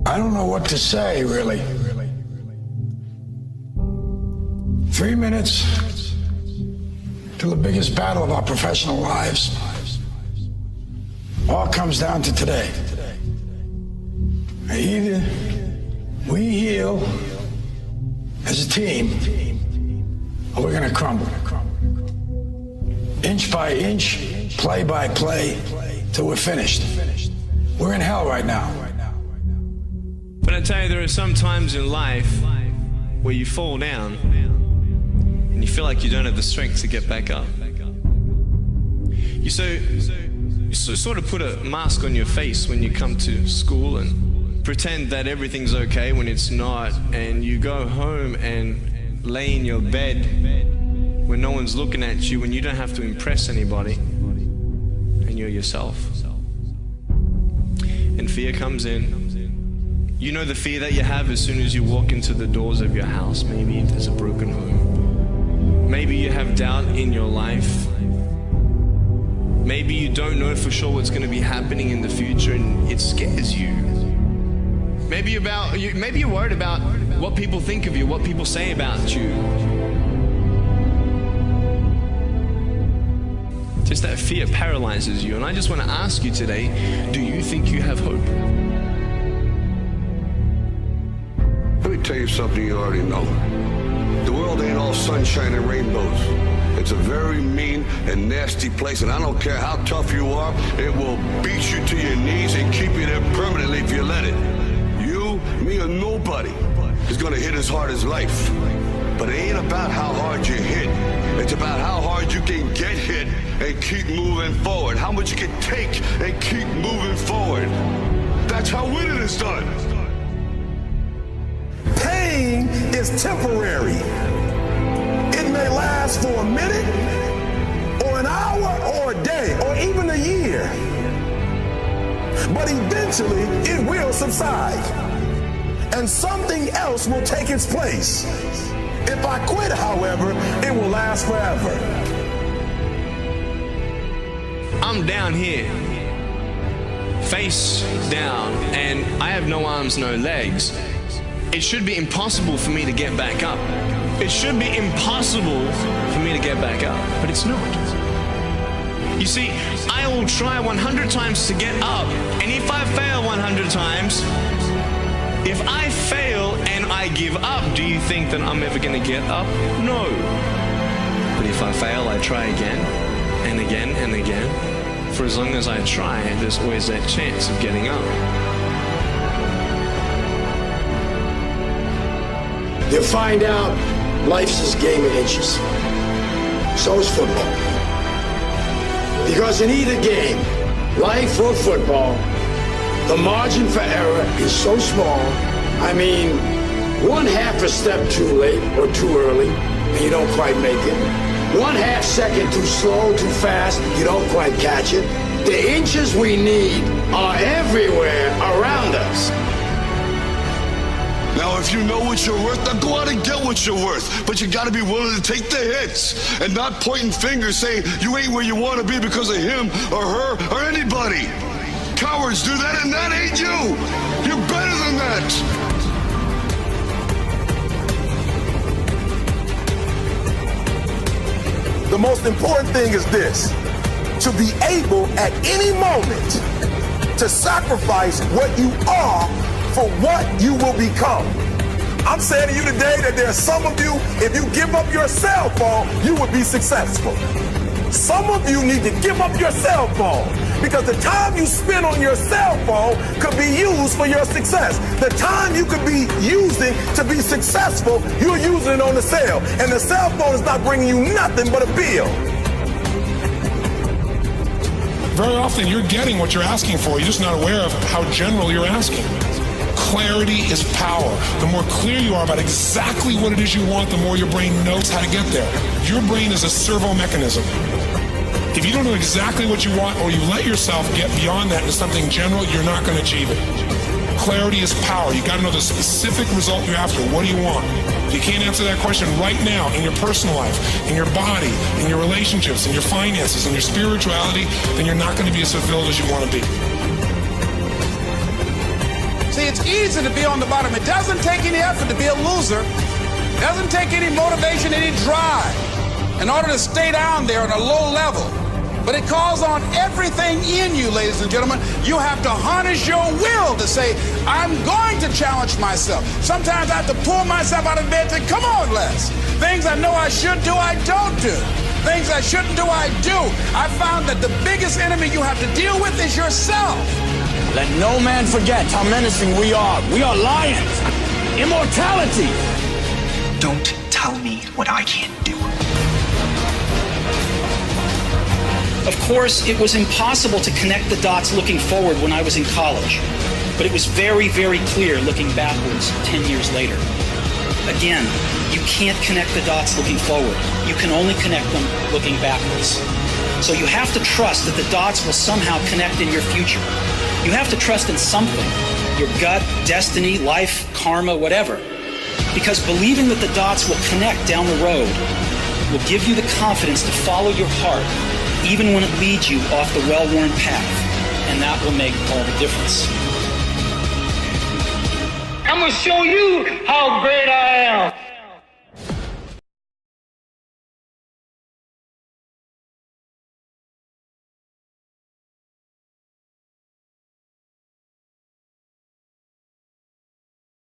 I don't know what to say, really. 3 minutes to the biggest battle of our professional lives. All comes down to today. Either we heal as a team, or we're gonna crumble. Inch by inch, play by play, till we're finished. We're in hell right now. But I tell you, there are some times in life where you fall down and you feel like you don't have the strength to get back up. You sort of put a mask on your face when you come to school and pretend that everything's okay when it's not, and you go home and lay in your bed when no one's looking at you, when you don't have to impress anybody, and you're yourself. And fear comes in. You know the fear that you have as soon as you walk into the doors of your house. Maybe there's a broken home. Maybe you have doubt in your life. Maybe you don't know for sure what's going to be happening in the future and it scares you. Maybe you're worried about what people think of you, what people say about you. Just that fear paralyzes you. And I just want to ask you today, do you think you have hope? Let me tell you something you already know. The world ain't all sunshine and rainbows. It's a very mean and nasty place, and I don't care how tough you are, it will beat you to your knees and keep you there permanently if you let it. You, me, or nobody is gonna hit as hard as life. But it ain't about how hard you hit. It's about how hard you can get hit and keep moving forward. How much you can take and keep moving forward. That's how winning is done. Pain is temporary. It may last for a minute, or an hour, or a day, or even a year. But eventually, it will subside, and something else will take its place. If I quit, however, it will last forever. I'm down here, face down, and I have no arms, no legs. It should be impossible for me to get back up. It should be impossible for me to get back up, but it's not. You see, I will try 100 times to get up, and if I fail 100 times, if I fail and I give up, do you think that I'm ever going to get up? No. But if I fail, I try again, and again, and again. For as long as I try, there's always that chance of getting up. You'll find out life's this game of inches. So is football. Because in either game, life or football, the margin for error is so small. I mean, 1/2 a step too late or too early, and you don't quite make it. 1/2 second too slow, too fast, you don't quite catch it. The inches we need are everywhere around us. Now, if you know what you're worth, now go out and get what you're worth. But you gotta be willing to take the hits and not pointing fingers saying you ain't where you want to be because of him or her or anybody. Cowards do that, and that ain't you. You're better than that. The most important thing is this: to be able at any moment to sacrifice what you are for what you will become. I'm saying to you today that there are some of you, if you give up your cell phone, you would be successful. Some of you need to give up your cell phone because the time you spend on your cell phone could be used for your success. The time you could be using to be successful, you're using it on the cell. And the cell phone is not bringing you nothing but a bill. Very often you're getting what you're asking for. You're just not aware of how general you're asking. Clarity is power. The more clear you are about exactly what it is you want, the more your brain knows how to get there. Your brain is a servo mechanism. If you don't know exactly what you want, or you let yourself get beyond that into something general, you're not going to achieve it. Clarity is power. You got to know the specific result you're after. What do you want? If you can't answer that question right now in your personal life, in your body, in your relationships, in your finances, in your spirituality, then you're not going to be as fulfilled as you want to be. See, See, it's easy to be on the bottom. It doesn't take any effort to be a loser. It doesn't take any motivation, any drive in order to stay down there on a low level. But it calls on everything in you, ladies and gentlemen. You have to harness your will to say, I'm going to challenge myself. Sometimes I have to pull myself out of bed and say, come on, Les. Things I know I should do, I don't do. Things I shouldn't do, I do. I found that the biggest enemy you have to deal with is yourself. Let no man forget how menacing we are. We are lions. Immortality. Don't tell me what I can't do. Of course, it was impossible to connect the dots looking forward when I was in college, but it was very, very clear looking backwards 10 years later. Again, you can't connect the dots looking forward. You can only connect them looking backwards. So you have to trust that the dots will somehow connect in your future. You have to trust in something, your gut, destiny, life, karma, whatever. Because believing that the dots will connect down the road will give you the confidence to follow your heart, even when it leads you off the well-worn path. And that will make all the difference. I'm going to show you how great I am.